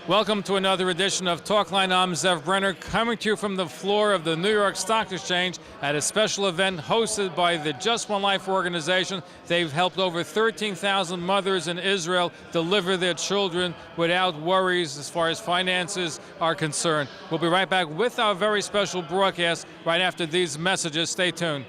Welcome to another edition of Talkline. I'm Zev Brenner, coming to you from the floor of the New York Stock Exchange at a special event hosted by the Just One Life organization. They've helped over 13,000 mothers in Israel deliver their children without worries as far as finances are concerned. We'll be right back with our very special broadcast right after these messages. Stay tuned.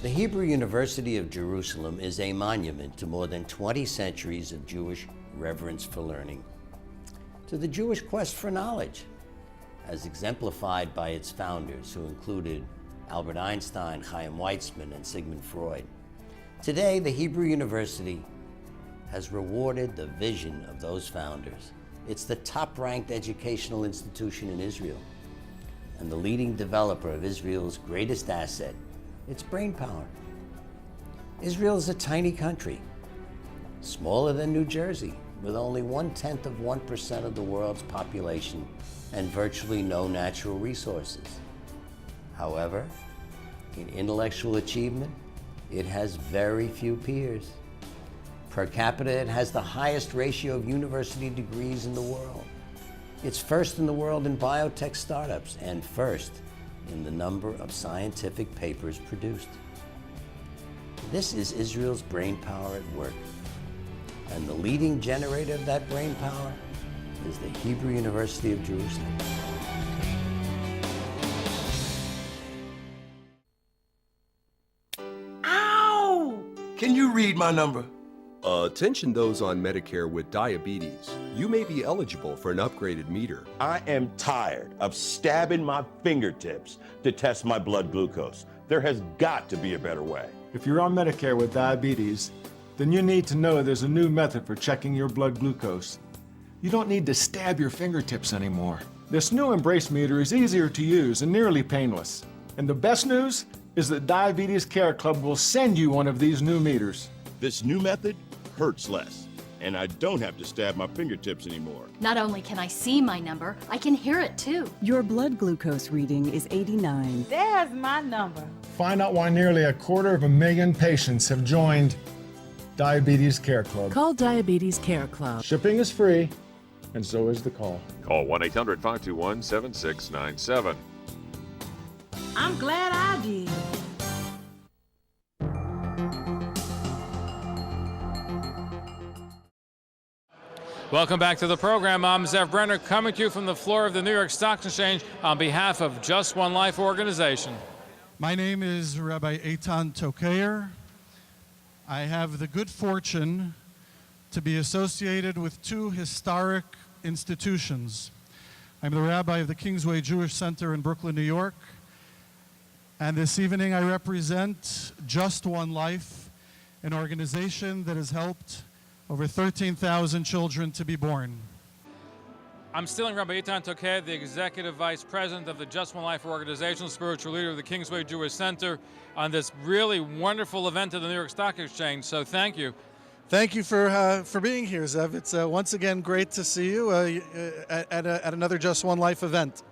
The Hebrew University of Jerusalem is a monument to more than 20 centuries of Jewish reverence for learning, to the Jewish quest for knowledge, as exemplified by its founders, who included Albert Einstein, Chaim Weizmann, and Sigmund Freud. Today, the Hebrew University has rewarded the vision of those founders. It's the top-ranked educational institution in Israel, and the leading developer of Israel's greatest asset, its brain power. Israel is a tiny country, smaller than New Jersey, with only 0.1% of the world's population and virtually no natural resources. However, in intellectual achievement, it has very few peers. Per capita, it has the highest ratio of university degrees in the world. It's first in the world in biotech startups and first in the number of scientific papers produced. This is Israel's brain power at work, and the leading generator of that brain power is the Hebrew University of Jerusalem. Ow! Can you read my number? Attention those on Medicare with diabetes. You may be eligible for an upgraded meter. I am tired of stabbing my fingertips to test my blood glucose. There has got to be a better way. If you're on Medicare with diabetes, then you need to know there's a new method for checking your blood glucose. You don't need to stab your fingertips anymore. This new Embrace meter is easier to use and nearly painless. And the best news is that Diabetes Care Club will send you one of these new meters. This new method hurts less, and I don't have to stab my fingertips anymore. Not only can I see my number, I can hear it too. Your blood glucose reading is 89. There's my number. Find out why nearly 250,000 patients have joined Diabetes Care Club. Call Diabetes Care Club. Shipping is free, and so is the call. Call 1-800-521-7697. I'm glad I did. Welcome back to the program. I'm Zev Brenner, coming to you from the floor of the New York Stock Exchange on behalf of Just One Life organization. My name is Rabbi Eitan Tokayer. I have the good fortune to be associated with two historic institutions. I'm the rabbi of the Kingsway Jewish Center in Brooklyn, New York, and this evening I represent Just One Life, an organization that has helped over 13,000 children to be born. I'm still in Rabbi Eitan Tokayer, the Executive Vice President of the Just One Life organization, spiritual leader of the Kingsway Jewish Center, on this really wonderful event at the New York Stock Exchange, so thank you. Thank you for being here, Zev. It's once again great to see you at another Just One Life event.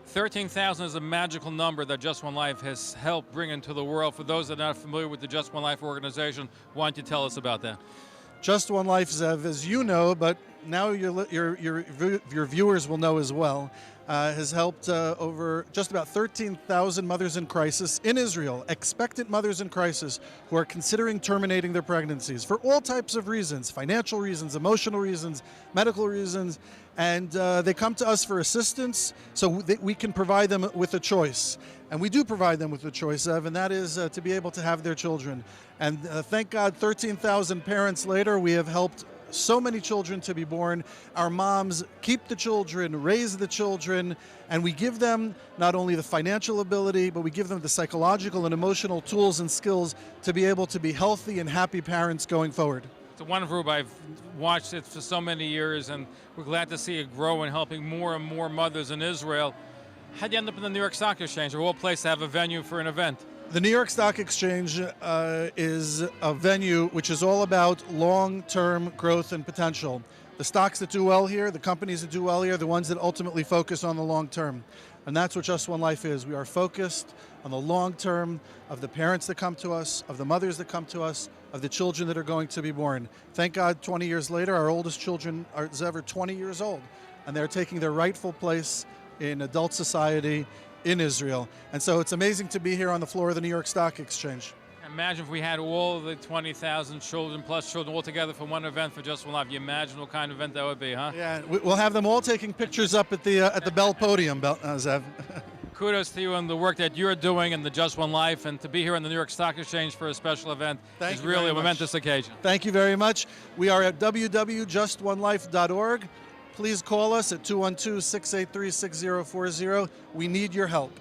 13,000 is a magical number that Just One Life has helped bring into the world. For those that are not familiar with the Just One Life organization, why don't you tell us about that? Just One Life, Zev, as you know, but now your viewers will know as well, has helped over just about 13,000 mothers in crisis in Israel, expectant mothers in crisis who are considering terminating their pregnancies for all types of reasons, financial reasons, emotional reasons, medical reasons, and they come to us for assistance so we can provide them with a choice. And we do provide them with a choice, Zev, and that is to be able to have their children. And thank God, 13,000 parents later, we have helped so many children to be born. Our moms keep the children, raise the children, and we give them not only the financial ability, but we give them the psychological and emotional tools and skills to be able to be healthy and happy parents going forward. It's a wonderful group. I've watched it for so many years, and we're glad to see it grow and helping more and more mothers in Israel. How'd you end up in the New York Stock Exchange, a real place to have a venue for an event? The New York Stock Exchange is a venue which is all about long-term growth and potential. The stocks that do well here, the companies that do well here, are the ones that ultimately focus on the long term. And that's what Just One Life is. We are focused on the long term of the parents that come to us, of the mothers that come to us, of the children that are going to be born. Thank God 20 years later, our oldest children are ever 20 years old, and they're taking their rightful place in adult society in Israel. And so it's amazing to be here on the floor of the New York Stock Exchange. Imagine if we had all the 20,000 children plus children all together for one event for Just One Life. You imagine what kind of event that would be, huh? Yeah, we'll have them all taking pictures up at the Bell Podium, Zev. Kudos to you and the work that you're doing in the Just One Life, and to be here on the New York Stock Exchange for a special event is really a momentous occasion. Thank you very much. We are at www.justonelife.org. Please call us at 212-683-6040. We need your help.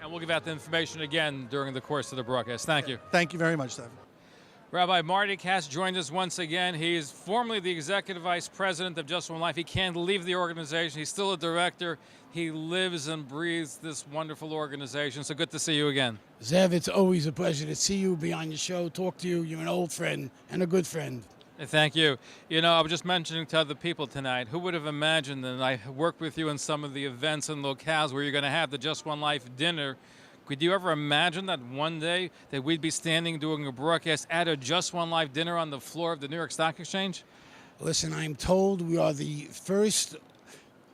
And we'll give out the information again during the course of the broadcast. Thank you. Thank you very much, Zev. Rabbi Marty Katz joined us once again. He is formerly the Executive Vice President of Just One Life. He can't leave the organization. He's still a director. He lives and breathes this wonderful organization. So good to see you again. Zev, it's always a pleasure to see you, be on your show, talk to you. You're an old friend and a good friend. Thank you. You know, I was just mentioning to other people tonight, who would have imagined that I worked with you in some of the events and locales where you're going to have the Just One Life dinner. Could you ever imagine that one day that we'd be standing doing a broadcast at a Just One Life dinner on the floor of the New York Stock Exchange? Listen, I'm told we are the first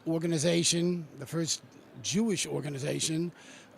organization, the first Jewish organization,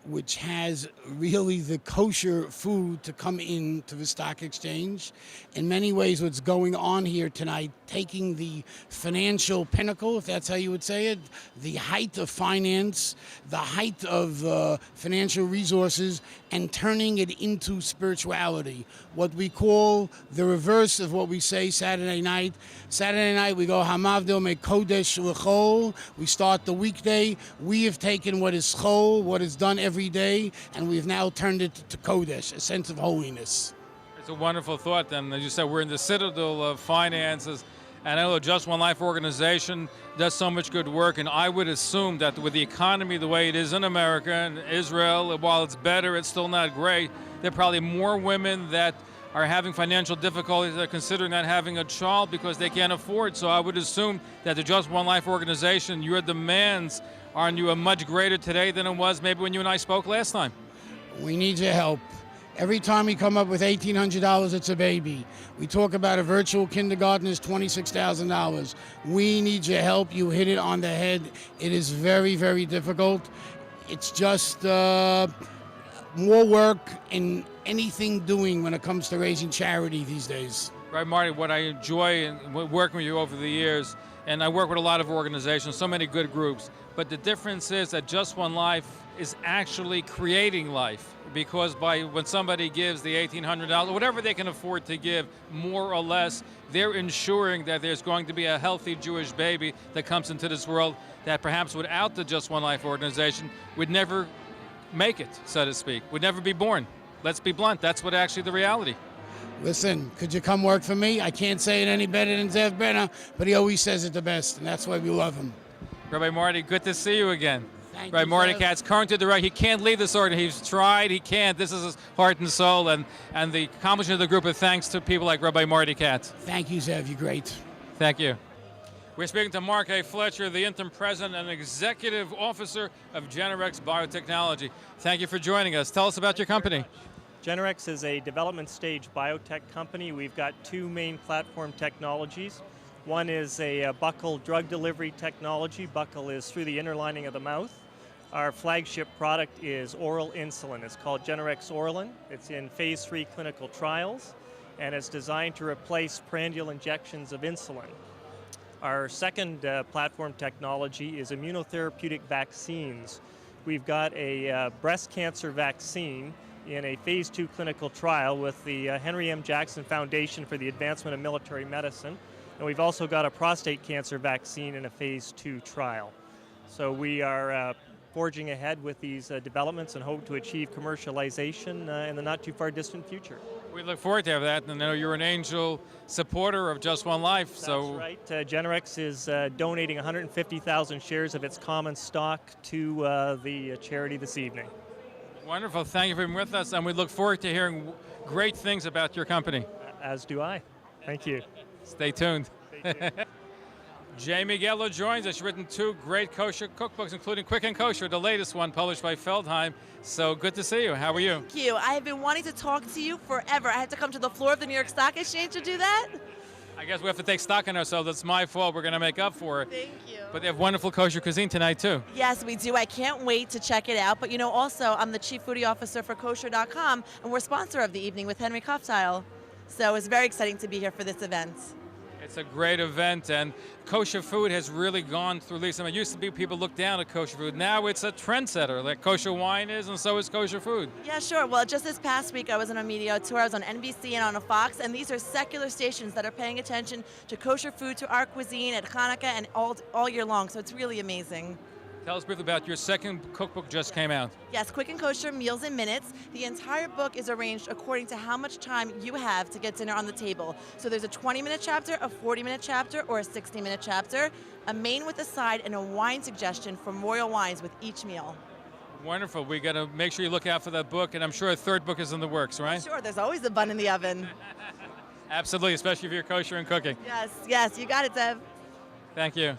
which has really the kosher food to come into the stock exchange. In many ways, what's going on here tonight, taking the financial pinnacle, if that's how you would say it, the height of finance, the height of financial resources, and turning it into spirituality. What we call the reverse of what we say Saturday night. Saturday night, we go Hamavdil me Kodesh l'chol. We start the weekday. We have taken what is chol, what is done every day, and we've now turned it to Kodesh, a sense of holiness. It's a wonderful thought, and as you said, we're in the citadel of finances, and I know the Just One Life organization does so much good work, and I would assume that with the economy the way it is in America and Israel, while it's better, it's still not great. There are probably more women that are having financial difficulties that are considering not having a child because they can't afford. So I would assume that the Just One Life organization, your demands on you are much greater today than it was maybe when you and I spoke last time. We need your help. Every time we come up with $1,800, it's a baby. We talk about a virtual kindergarten is $26,000. We need your help. You hit it on the head. It is very, very difficult. It's just more work in anything doing when it comes to raising charity these days. Right, Marty, what I enjoy in working with you over the years, and I work with a lot of organizations, so many good groups, but the difference is that Just One Life is actually creating life, because when somebody gives the $1,800, whatever they can afford to give, more or less, they're ensuring that there's going to be a healthy Jewish baby that comes into this world that perhaps without the Just One Life organization would never make it, so to speak, would never be born. Let's be blunt, that's what actually the reality. Listen, could you come work for me? I can't say it any better than Zev Brenner, but he always says it the best, and that's why we love him. Rabbi Marty, good to see you again. Thank Right, you, Marty Zev. Katz, current director. He can't leave this organization. He's tried, he can't. This is his heart and soul, and the accomplishment of the group is thanks to people like Rabbi Marty Katz. Thank you, Zev. You're great. Thank you. We're speaking to Mark A.Fletcher, the interim president and executive officer of Generex Biotechnology. Thank you for joining us. Tell us about your company. Generex is a development stage biotech company. We've got two main platform technologies. One is a buccal drug delivery technology. Buccal is through the inner lining of the mouth. Our flagship product is oral insulin. It's called Generex Oralin. It's in phase 3 clinical trials, and it's designed to replace prandial injections of insulin. Our second platform technology is immunotherapeutic vaccines. We've got a breast cancer vaccine in a phase 2 clinical trial with the Henry M. Jackson Foundation for the Advancement of Military Medicine. And we've also got a prostate cancer vaccine in a phase 2 trial. So we are forging ahead with these developments and hope to achieve commercialization in the not too far distant future. We look forward to have that, and I know you're an angel supporter of Just One Life. That's right. Generex is donating 150,000 shares of its common stock to the charity this evening. Wonderful. Thank you for being with us, and we look forward to hearing great things about your company. As do I. Thank you. Stay tuned. Jamie Geller joins us. She's written 2 great kosher cookbooks, including Quick and Kosher, the latest one published by Feldheim. So good to see you. How are you? Thank you. I have been wanting to talk to you forever. I had to come to the floor of the New York Stock Exchange to do that. I guess we have to take stock in ourselves. It's my fault. We're going to make up for it. Thank you. But they have wonderful kosher cuisine tonight, too. Yes, we do. I can't wait to check it out. But, you know, also, I'm the Chief Foodie Officer for Kosher.com, and we're sponsor of the evening with Henry Kopfstyle. So it's very exciting to be here for this event. It's a great event, and kosher food has really gone through leaps. I mean, it used to be people look down at kosher food. Now it's a trendsetter, like kosher wine is, and so is kosher food. Yeah, sure. Well, just this past week, I was on a media tour. I was on NBC and on a Fox, and these are secular stations that are paying attention to kosher food, to our cuisine at Hanukkah and all year long. So it's really amazing. Tell us briefly about your second cookbook just came out. Yes, Quick and Kosher, Meals in Minutes. The entire book is arranged according to how much time you have to get dinner on the table. So there's a 20-minute chapter, a 40-minute chapter, or a 60-minute chapter, a main with a side, and a wine suggestion from Royal Wines with each meal. Wonderful. We got to make sure you look out for that book, and I'm sure a third book is in the works, right? Sure, there's always a bun in the oven. Absolutely, especially if you're kosher and cooking. Yes, you got it, Zev. Thank you.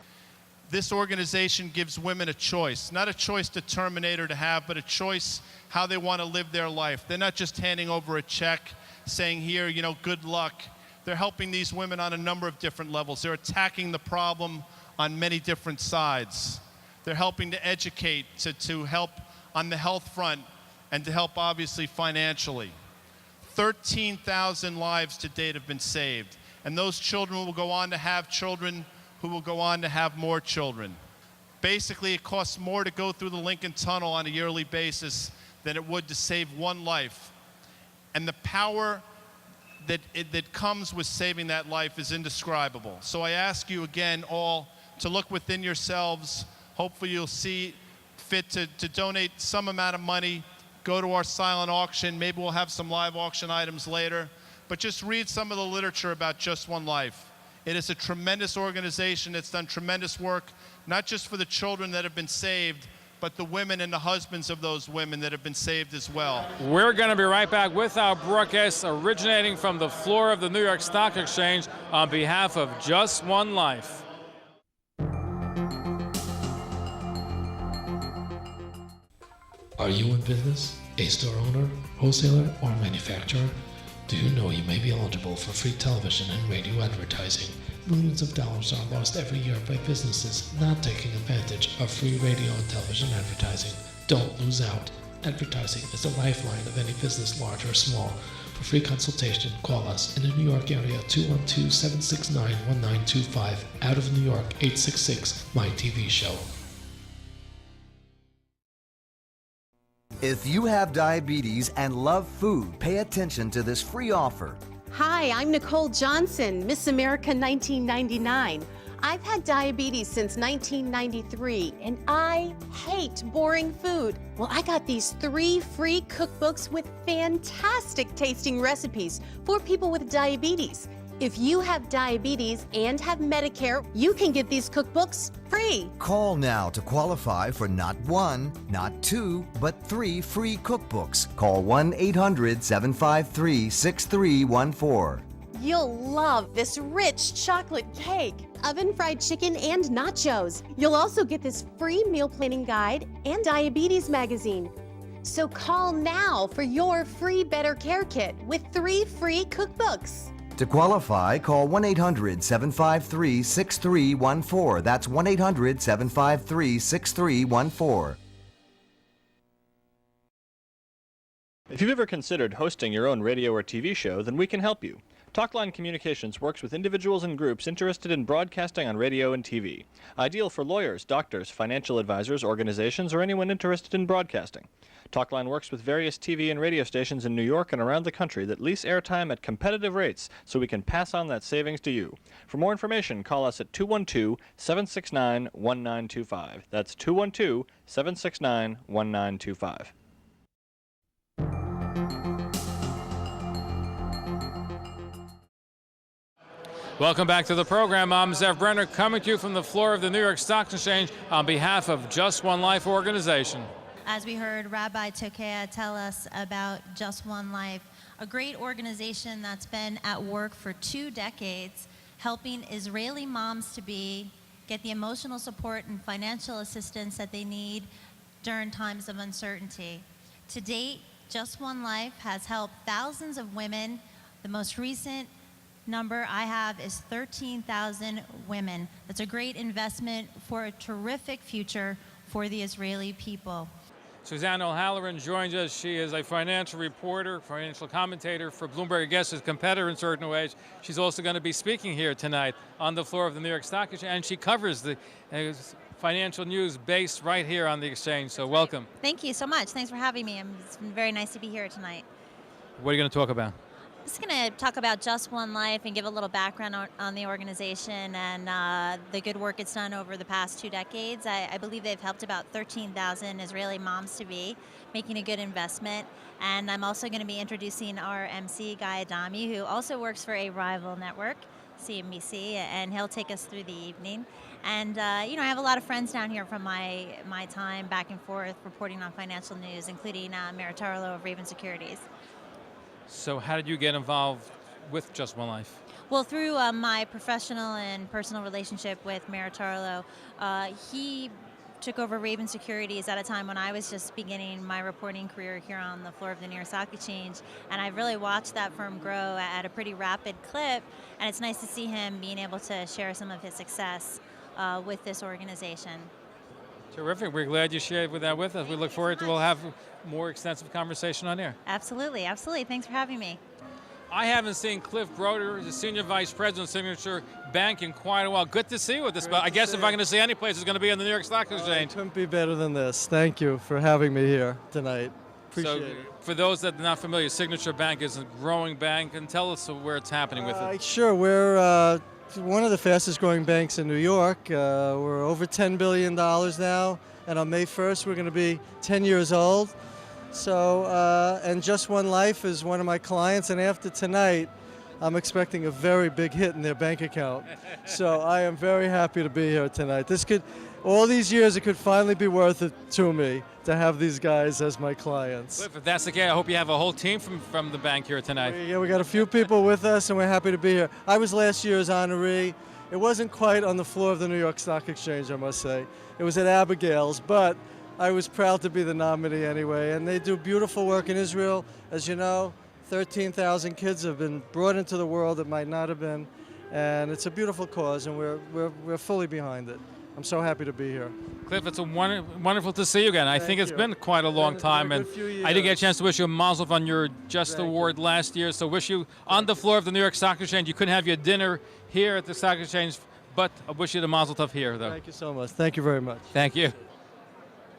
This organization gives women a choice, not a choice to terminate or to have, but a choice how they want to live their life. They're not just handing over a check saying, here, you know, good luck. They're helping these women on a number of different levels. They're attacking the problem on many different sides. They're helping to educate, to help on the health front, and to help obviously financially. 13,000 lives to date have been saved, and those children will go on to have children who will go on to have more children. Basically, it costs more to go through the Lincoln Tunnel on a yearly basis than it would to save one life. And the power that comes with saving that life is indescribable. So I ask you again all to look within yourselves. Hopefully you'll see fit to donate some amount of money, go to our silent auction. Maybe we'll have some live auction items later. But just read some of the literature about Just One Life. It is a tremendous organization that's done tremendous work, not just for the children that have been saved, but the women and the husbands of those women that have been saved as well. We're going to be right back with our broadcast originating from the floor of the New York Stock Exchange on behalf of Just One Life. Are you in business, a store owner, wholesaler, or manufacturer? Do you know you may be eligible for free television and radio advertising? Millions of dollars are lost every year by businesses not taking advantage of free radio and television advertising. Don't lose out. Advertising is the lifeline of any business, large or small. For free consultation, call us in the New York area 212-769-1925. Out of New York, 866 My TV Show. If you have diabetes and love food, pay attention to this free offer. Hi, I'm Nicole Johnson, Miss America 1999. I've had diabetes since 1993, and I hate boring food. Well, I got these 3 free cookbooks with fantastic tasting recipes for people with diabetes. If you have diabetes and have Medicare, you can get these cookbooks free. Call now to qualify for not 1, not 2, but 3 free cookbooks. Call 1-800-753-6314. You'll love this rich chocolate cake, oven-fried chicken, and nachos. You'll also get this free meal planning guide and diabetes magazine. So call now for your free Better Care Kit with 3 free cookbooks. To qualify, call 1-800-753-6314. That's 1-800-753-6314. If you've ever considered hosting your own radio or TV show, then we can help you. Talkline Communications works with individuals and groups interested in broadcasting on radio and TV. Ideal for lawyers, doctors, financial advisors, organizations, or anyone interested in broadcasting. Talkline works with various TV and radio stations in New York and around the country that lease airtime at competitive rates so we can pass on that savings to you. For more information, call us at 212-769-1925. That's 212-769-1925. Welcome back to the program. I'm Zev Brenner, coming to you from the floor of the New York Stock Exchange on behalf of Just One Life organization. as we heard Rabbi Tokea tell us about Just One Life, a great organization that's been at work for 2 decades, helping Israeli moms-to-be get the emotional support and financial assistance that they need during times of uncertainty. To date, Just One Life has helped thousands of women. The most recent number I have is 13,000 women. That's a great investment for a terrific future for the Israeli people. Suzanne O'Halloran joins us. She is a financial reporter, financial commentator for Bloomberg, I guess, his competitor in certain ways. She's also going to be speaking here tonight on the floor of the New York Stock Exchange, and she covers the financial news based right here on the Exchange. So welcome. Thank you so much. Thanks for having me. It's been very nice to be here tonight. What are you going to talk about? I'm just going to talk about Just One Life and give a little background on the organization and the good work it's done over the past 2 decades. I believe they've helped about 13,000 Israeli moms-to-be, making a good investment. And I'm also going to be introducing our MC, Guy Adami, who also works for a rival network, CNBC, and he'll take us through the evening. And, I have a lot of friends down here from my time back and forth reporting on financial news, including Merit Tarlow of Raven Securities. So how did you get involved with Just One Life? Well, through my professional and personal relationship with Merit Tarlow, he took over Raven Securities at a time when I was just beginning my reporting career here on the floor of the New York Stock Exchange, and I've really watched that firm grow at a pretty rapid clip, and it's nice to see him being able to share some of his success with this organization. Terrific. We're glad you shared that with us. We look forward to, we'll have more extensive conversation on air. Absolutely, absolutely. Thanks for having me. I haven't seen Cliff Broder, the Senior Vice President of Signature Bank, in quite a while. Good to see you with this. But I guess if I'm going to see any place, it's going to be in the New York Stock Exchange. Couldn't be better than this. Thank you for having me here tonight. Appreciate it. For those that are not familiar, Signature Bank is a growing bank, and tell us where it's happening with it. Sure, we're one of the fastest growing banks in New York. We're over $10 billion now, and on May 1st we're going to be 10 years old. So, and Just One Life is one of my clients, and after tonight, I'm expecting a very big hit in their bank account. So I am very happy to be here tonight. All these years, it could finally be worth it to me to have these guys as my clients. Cliff, if that's the case, I hope you have a whole team from the bank here tonight. Yeah, we got a few people with us, and we're happy to be here. I was last year's honoree. It wasn't quite on the floor of the New York Stock Exchange, I must say. It was at Abigail's, but I was proud to be the nominee anyway. And they do beautiful work in Israel. As you know, 13,000 kids have been brought into the world that might not have been. And it's a beautiful cause, and we're fully behind it. I'm so happy to be here. Cliff, it's wonderful to see you again. I think it's been quite a long time, and I did get a chance to wish you a mazel tov on your Just Award last year. So wish you on the floor of the New York Stock Exchange. You couldn't have your dinner here at the Stock Exchange, but I wish you the mazel tov here, though. Thank you so much. Thank you very much. Thank you.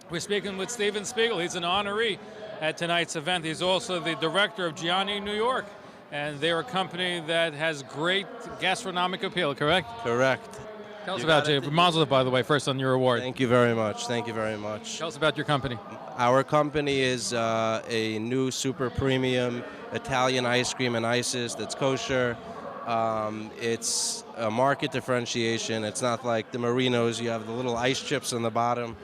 We're speaking with Steven Spiegel. He's an honoree at tonight's event. He's also the director of Gianni New York, and they're a company that has great gastronomic appeal, correct? Correct. Tell us about you. Mazel tov, by the way, first on your award. Thank you very much. Thank you very much. Tell us about your company. Our company is a new super premium Italian ice cream and ices that's kosher. It's a market differentiation. It's not like the Marinos. You have the little ice chips on the bottom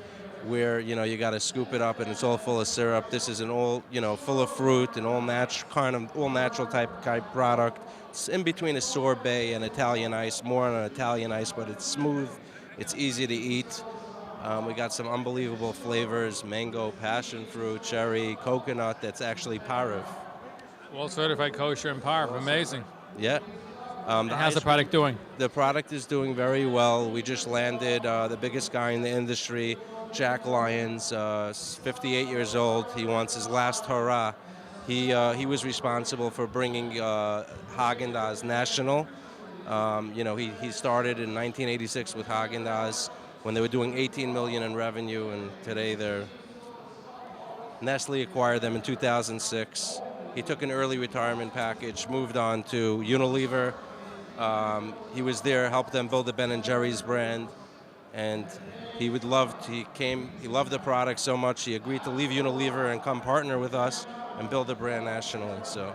where, you got to scoop it up and it's all full of syrup. This is an all, full of fruit and all natural type product. It's in between a sorbet and Italian ice, more on an Italian ice, but it's smooth, it's easy to eat. We got some unbelievable flavors: mango, passion fruit, cherry, coconut. That's actually pareve. All certified kosher and pareve. Amazing. Yeah. How's the product doing? The product is doing very well. We just landed the biggest guy in the industry, Jack Lyons, 58 years old. He wants his last hurrah. He was responsible for bringing Haagen-Dazs national. He started in 1986 with Haagen-Dazs when they were doing 18 million in revenue, and today Nestle acquired them in 2006. He took an early retirement package, moved on to Unilever. He was there, helped them build the Ben & Jerry's brand, and he loved the product so much he agreed to leave Unilever and come partner with us and build the brand nationally. So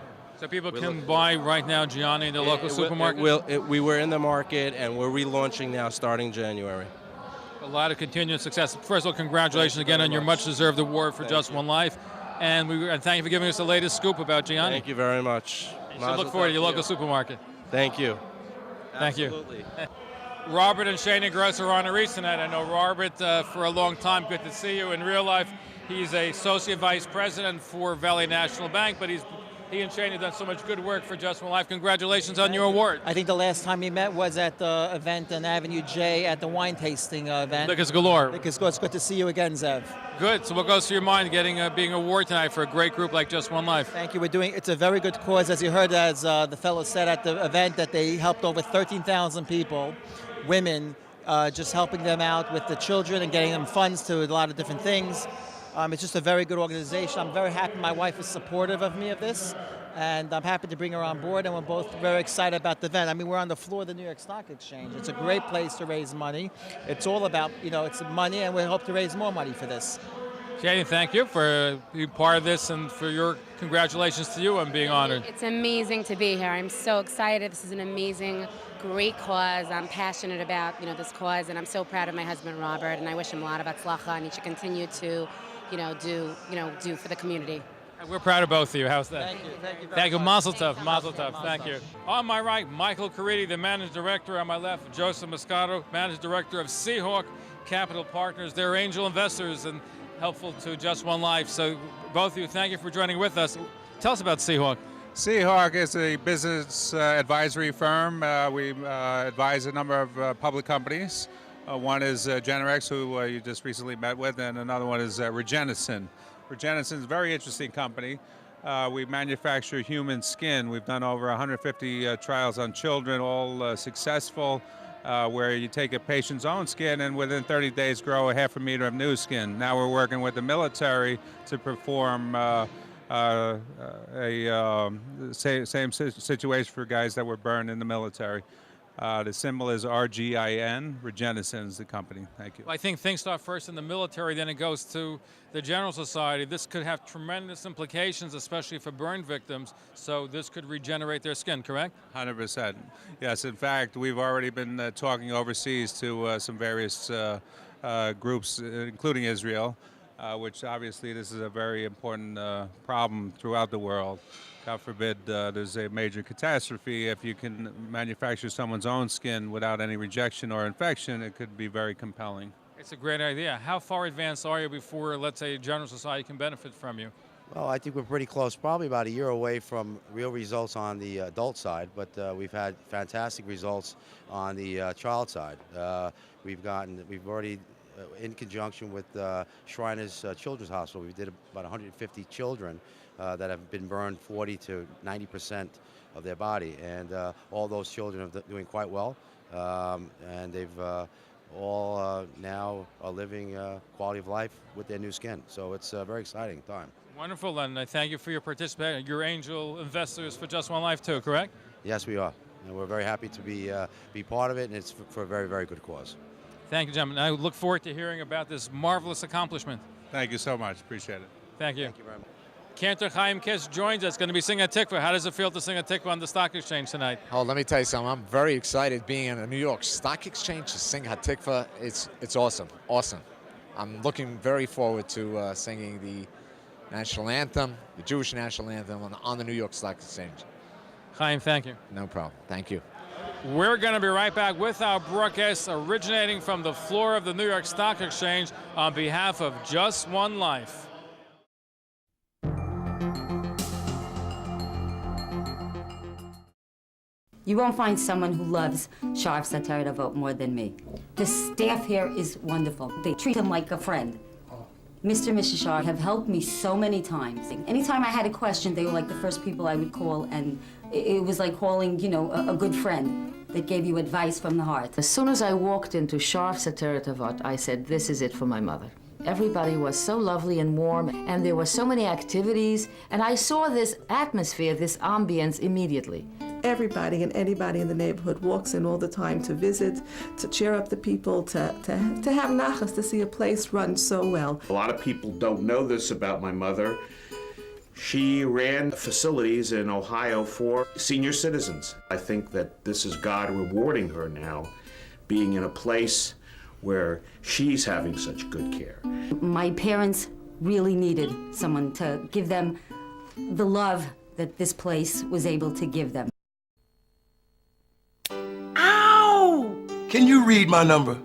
people can buy right now Gianni in the local supermarket? We were in the market, and we're relaunching now starting January. A lot of continued success. First of all, congratulations again on your much-deserved award for Just One Life. And thank you for giving us the latest scoop about Gianni. Thank you very much. You should look forward to your local supermarket. Thank you. Thank Absolutely. you. Robert and Shana Gross are honorees tonight. I know Robert for a long time. Good to see you. In real life, he's a associate vice president for Valley National Bank, but he and Shane have done so much good work for Just One Life. Congratulations on your award. I think the last time we met was at the event on Avenue J at the wine tasting event. Liquors galore. Liquors galore. It's good to see you again, Zev. Good. So what goes through your mind being awarded tonight for a great group like Just One Life? Thank you. It's a very good cause. As you heard, as the fellow said at the event, that they helped over 13,000 people, women, just helping them out with the children and getting them funds to a lot of different things. It's just a very good organization. I'm very happy my wife is supportive of me of this, and I'm happy to bring her on board, and we're both very excited about the event. I mean, we're on the floor of the New York Stock Exchange. It's a great place to raise money. It's all about, it's money, and we hope to raise more money for this. Shane, thank you for being part of this, and for your congratulations to you on being honored. It's amazing to be here. I'm so excited. This is an amazing, great cause. I'm passionate about, this cause, and I'm so proud of my husband, Robert, and I wish him a lot of atzlacha, and he should continue to do for the community. We're proud of both of you. How's that? Thank you. Thank you. Mazel tov. Mazel tov. Thank you. On my right, Michael Caridi, the managing director. On my left, Joseph Moscato, managing director of Seahawk Capital Partners. They're angel investors and helpful to Just One Life. So both of you, thank you for joining with us. Tell us about Seahawk. Seahawk is a business advisory firm. We advise a number of public companies. One is Generex, who you just recently met with, and another one is Regeneron. Regeneron is a very interesting company. We manufacture human skin. We've done over 150 trials on children, all successful, where you take a patient's own skin and within 30 days grow a half a meter of new skin. Now we're working with the military to perform same situation for guys that were burned in the military. The symbol is RGIN. Regeneron is the company. Thank you. Well, I think things start first in the military, then it goes to the General Society. This could have tremendous implications, especially for burn victims. So this could regenerate their skin, correct? 100%. Yes, in fact, we've already been talking overseas to some various groups, including Israel, which obviously this is a very important problem throughout the world. God forbid there's a major catastrophe. If you can manufacture someone's own skin without any rejection or infection, it could be very compelling. It's a great idea. How far advanced are you before, let's say, General Society can benefit from you? Well, I think we're pretty close, probably about a year away from real results on the adult side, but we've had fantastic results on the child side. We've already, in conjunction with Shriners Children's Hospital, we did about 150 children that have been burned 40 to 90% of their body, and all those children are doing quite well, and they've all now are living quality of life with their new skin. So it's a very exciting time. Wonderful, and I thank you for your participation. You're angel investors for Just One Life too, correct? Yes, we are, and we're very happy to be part of it, and it's for a very, very good cause. Thank you, gentlemen. I look forward to hearing about this marvelous accomplishment. Thank you so much. Appreciate it. Thank you. Thank you very much. Cantor Chaim Kiss joins us, going to be singing a tikvah. How does it feel to sing a tikvah on the Stock Exchange tonight? Oh, let me tell you something. I'm very excited being in the New York Stock Exchange to sing Hatikvah. It's awesome, awesome. I'm looking very forward to singing the national anthem, the Jewish national anthem on the New York Stock Exchange. Chaim, thank you. No problem. Thank you. We're going to be right back with our broadcast originating from the floor of the New York Stock Exchange on behalf of Just One Life. You won't find someone who loves Sharf Satire Devot more than me. The staff here is wonderful. They treat him like a friend. Mr. and Mrs. Sharf have helped me so many times. Anytime I had a question, they were like the first people I would call, and it was like calling, a good friend that gave you advice from the heart. As soon as I walked into Sharf Satire Devot, I said, this is it for my mother. Everybody was so lovely and warm, and there were so many activities, and I saw this atmosphere, this ambience immediately. Everybody and anybody in the neighborhood walks in all the time to visit, to cheer up the people, to have nachas, to see a place run so well. A lot of people don't know this about my mother. She ran facilities in Ohio for senior citizens. I think that this is God rewarding her now, being in a place where she's having such good care. My parents really needed someone to give them the love that this place was able to give them. Ow! Can you read my number?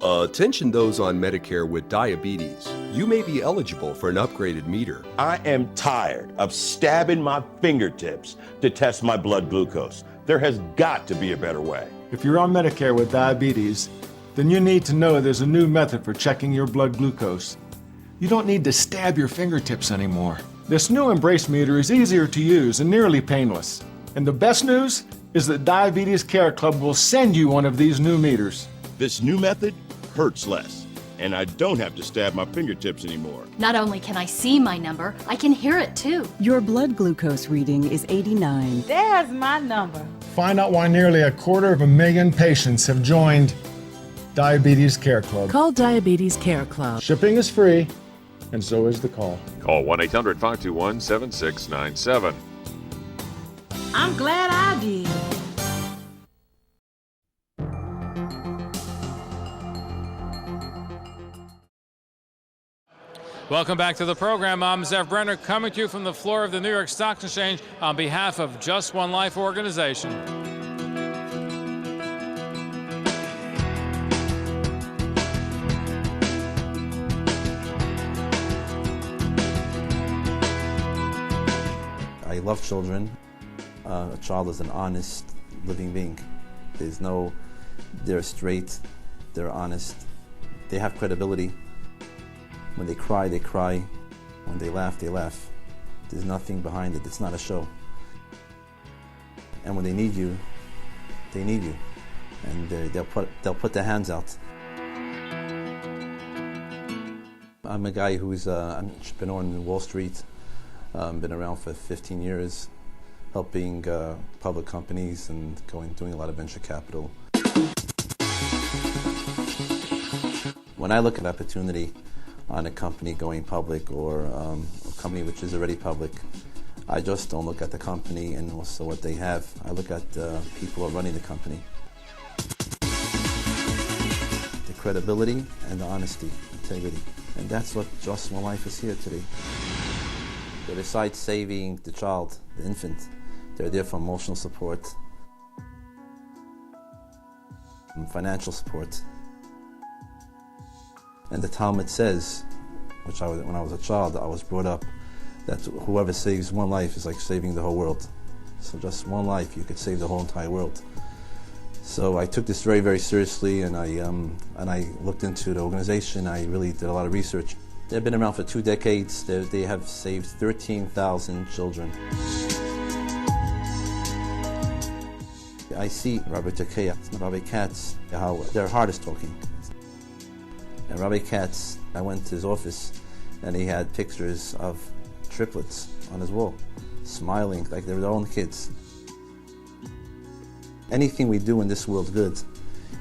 Attention those on Medicare with diabetes. You may be eligible for an upgraded meter. I am tired of stabbing my fingertips to test my blood glucose. There has got to be a better way. If you're on Medicare with diabetes, then you need to know there's a new method for checking your blood glucose. You don't need to stab your fingertips anymore. This new Embrace meter is easier to use and nearly painless. And the best news is that Diabetes Care Club will send you one of these new meters. This new method hurts less, and I don't have to stab my fingertips anymore. Not only can I see my number, I can hear it too. Your blood glucose reading is 89. There's my number. Find out why nearly 250,000 patients have joined Diabetes Care Club. Call Diabetes Care Club. Shipping is free, and so is the call. Call 1-800-521-7697. I'm glad I did. Welcome back to the program. I'm Zev Brenner, coming to you from the floor of the New York Stock Exchange on behalf of Just One Life organization. I love children. A child is an honest living being. They're straight, they're honest, they have credibility. When they cry, they cry. When they laugh, they laugh. There's nothing behind it. It's not a show. And when they need you, they need you. And they'll put their hands out. I'm a guy who's an entrepreneur in Wall Street. Been around for 15 years, helping public companies and doing a lot of venture capital. When I look at opportunity on a company going public or a company which is already public, I just don't look at the company and also what they have. I look at the people who are running the company. The credibility and the honesty, integrity. And that's what Just One Life is here today. So besides saving the child, the infant, they're there for emotional support, and financial support. And the Talmud says, when I was a child, I was brought up, that whoever saves one life is like saving the whole world. So just one life, you could save the whole entire world. So I took this very, very seriously, and I looked into the organization. I really did a lot of research. They've been around for 2 decades. They have saved 13,000 children. I see Rabbi Takea and Rabbi Katz, how their heart is talking. And Rabbi Katz, I went to his office, and he had pictures of triplets on his wall, smiling like they were their own kids. Anything we do in this world good,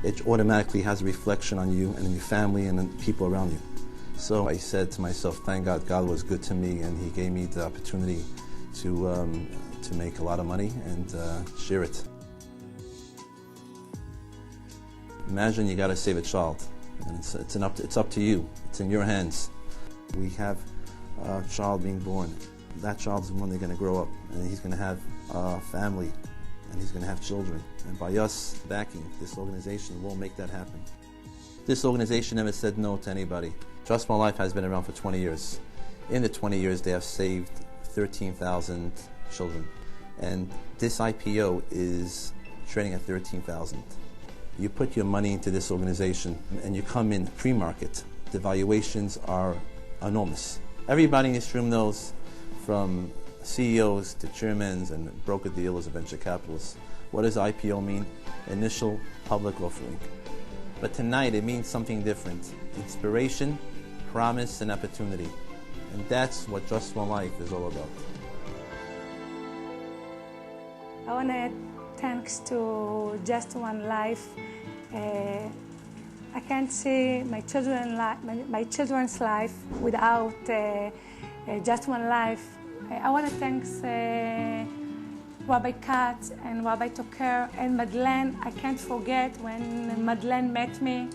it automatically has a reflection on you and your family and the people around you. So I said to myself, thank God, God was good to me, and He gave me the opportunity to make a lot of money and share it. Imagine you got to save a child, and it's up to you. It's in your hands. We have a child being born. That child is one day going to grow up, and he's going to have a family, and he's going to have children. And by us backing this organization, we'll make that happen. This organization never said no to anybody. Just One Life has been around for 20 years. In the 20 years, they have saved 13,000 children. And this IPO is trading at 13,000. You put your money into this organization and you come in pre-market, the valuations are enormous. Everybody in this room knows, from CEOs to chairmen and broker-dealers and venture capitalists, what does IPO mean? Initial public offering. But tonight it means something different. Inspiration, promise, and opportunity. And that's what Just One Life is all about. I want to thanks to Just One Life. I can't see my children's life without Just One Life. I want to thank Rabbi Katz and Rabbi Toker and Madeleine. I can't forget when Madeleine met me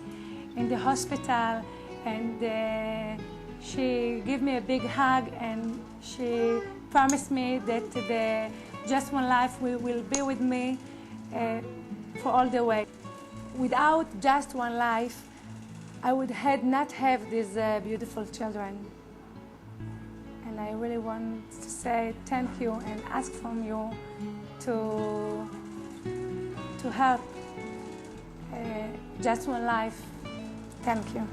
in the hospital, and she gave me a big hug, and she promised me that the Just One Life will be with me for all the way. Without Just One Life, I would not have these beautiful children. And I really want to say thank you and ask from you to help Just One Life. Thank you.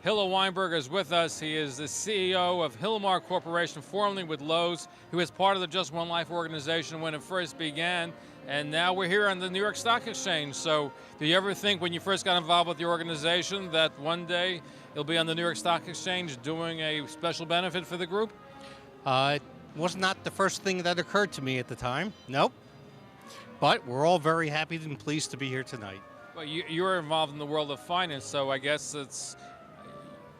Hilla Weinberg is with us. He is the CEO of Hilmar Corporation, formerly with Lowe's, who was part of the Just One Life organization when it first began. And now we're here on the New York Stock Exchange. So do you ever think when you first got involved with the organization that one day you'll be on the New York Stock Exchange doing a special benefit for the group? It was not the first thing that occurred to me at the time, nope. But we're all very happy and pleased to be here tonight. Well, you're involved in the world of finance, so I guess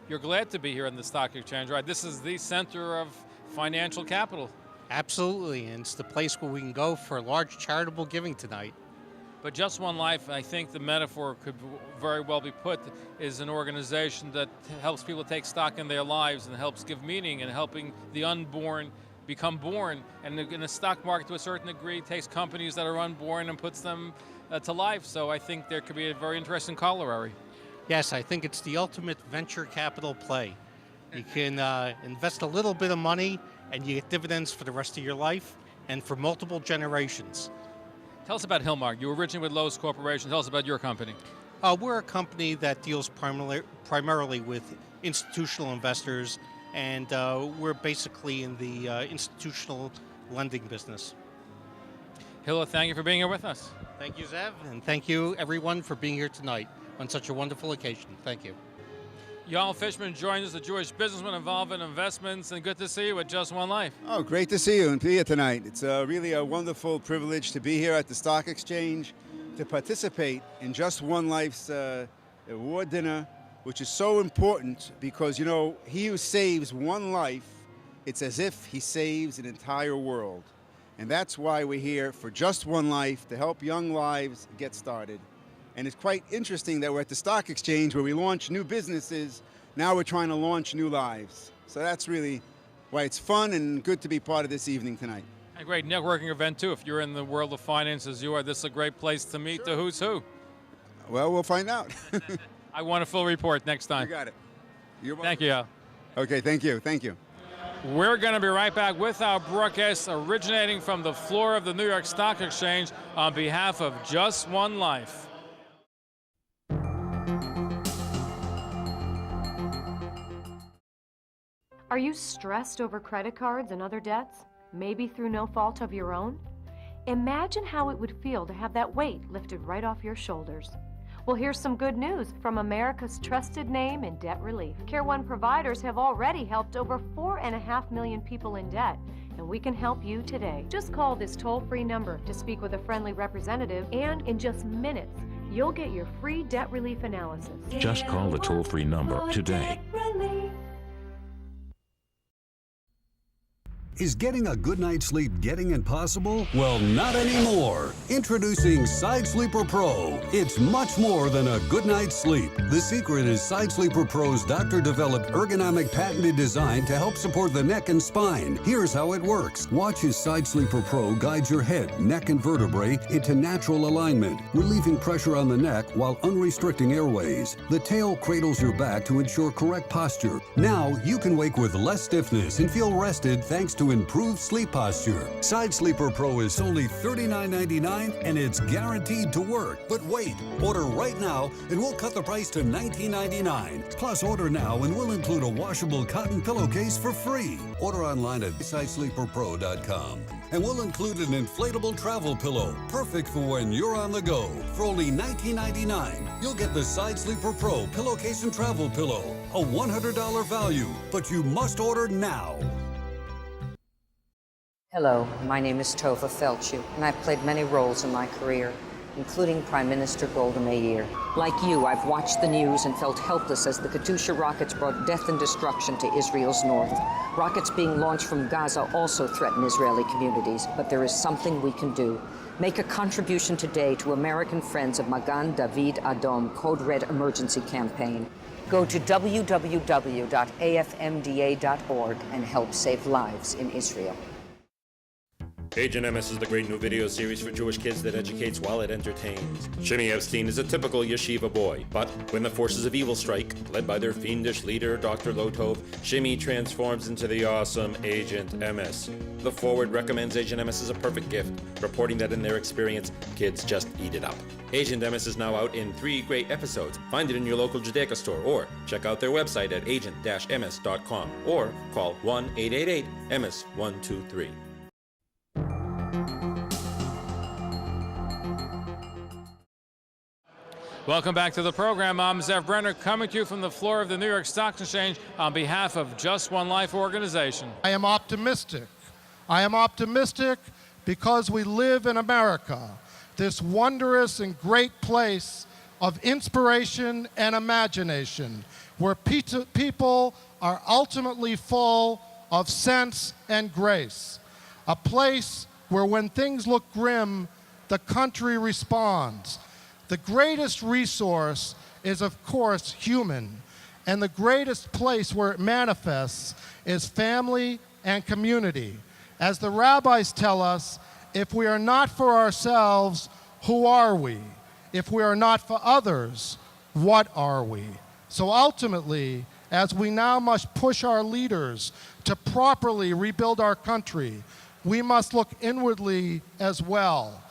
you're glad to be here on the Stock Exchange, right? This is the center of financial capital. Absolutely, and it's the place where we can go for large charitable giving tonight. But Just One Life, I think the metaphor could very well be put, is an organization that helps people take stock in their lives and helps give meaning and helping the unborn become born. And in the stock market, to a certain degree, takes companies that are unborn and puts them to life. So I think there could be a very interesting corollary. Yes, I think it's the ultimate venture capital play. You can invest a little bit of money and you get dividends for the rest of your life and for multiple generations. Tell us about Hilmar. You were originally with Lowe's Corporation. Tell us about your company. We're a company that deals primarily with institutional investors, and we're basically in the institutional lending business. Hilla, thank you for being here with us. Thank you, Zev, and thank you, everyone, for being here tonight on such a wonderful occasion. Thank you. Yael Fishman joins us, a Jewish businessman involved in investments, and good to see you at Just One Life. Oh, great to see you and be here tonight. It's really a wonderful privilege to be here at the Stock Exchange to participate in Just One Life's award dinner, which is so important because, you know, he who saves one life, it's as if he saves an entire world. And that's why we're here for Just One Life, to help young lives get started. And it's quite interesting that we're at the Stock Exchange where we launch new businesses. Now we're trying to launch new lives. So that's really why it's fun and good to be part of this evening tonight. A great networking event, too. If you're in the world of finance as you are, this is a great place to meet the who's who. Well, we'll find out. I want a full report next time. You got it. Thank you, Yael. Okay, thank you. Thank you. We're going to be right back with our broadcast originating from the floor of the New York Stock Exchange on behalf of Just One Life. Are you stressed over credit cards and other debts, maybe through no fault of your own? Imagine how it would feel to have that weight lifted right off your shoulders. Well, here's some good news from America's trusted name in debt relief. Care One providers have already helped over 4.5 million people in debt, and we can help you today. Just call this toll-free number to speak with a friendly representative, and in just minutes, you'll get your free debt relief analysis. Just call the toll-free number today. Is getting a good night's sleep getting impossible? Well, not anymore. Introducing Side Sleeper Pro. It's much more than a good night's sleep. The secret is Side Sleeper Pro's doctor-developed ergonomic patented design to help support the neck and spine. Here's how it works. Watch as Side Sleeper Pro guides your head, neck, and vertebrae into natural alignment, relieving pressure on the neck while unrestricting airways. The tail cradles your back to ensure correct posture. Now, you can wake with less stiffness and feel rested thanks to improved sleep posture. Side Sleeper Pro is only $39.99 and it's guaranteed to work. But wait, order right now and we'll cut the price to $19.99. Plus, order now and we'll include a washable cotton pillowcase for free. Order online at sidesleeperpro.com. And we'll include an inflatable travel pillow, perfect for when you're on the go. For only $19.99, you'll get the Side Sleeper Pro pillowcase and travel pillow, a $100 value. But you must order now. Hello, my name is Tova Felchu, and I've played many roles in my career, including Prime Minister Golda Meir. Like you, I've watched the news and felt helpless as the Katyusha rockets brought death and destruction to Israel's north. Rockets being launched from Gaza also threaten Israeli communities, but there is something we can do. Make a contribution today to American Friends of Magan David Adom Code Red Emergency Campaign. Go to www.afmda.org and help save lives in Israel. Agent MS is the great new video series for Jewish kids that educates while it entertains. Shimmy Epstein is a typical yeshiva boy, but when the forces of evil strike, led by their fiendish leader, Dr. Lotov, Shimmy transforms into the awesome Agent MS. The Forward recommends Agent MS as a perfect gift, reporting that in their experience, kids just eat it up. Agent MS is now out in 3 great episodes. Find it in your local Judaica store, or check out their website at agent-ms.com, or call 1-888-MS-123. Welcome back to the program. I'm Zev Brenner, coming to you from the floor of the New York Stock Exchange on behalf of Just One Life organization. I am optimistic. I am optimistic because we live in America, this wondrous and great place of inspiration and imagination, where people are ultimately full of sense and grace. A place where when things look grim, the country responds. The greatest resource is, of course, human, and the greatest place where it manifests is family and community. As the rabbis tell us, if we are not for ourselves, who are we? If we are not for others, what are we? So ultimately, as we now must push our leaders to properly rebuild our country, we must look inwardly as well,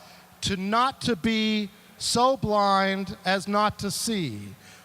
not to be so blind as not to see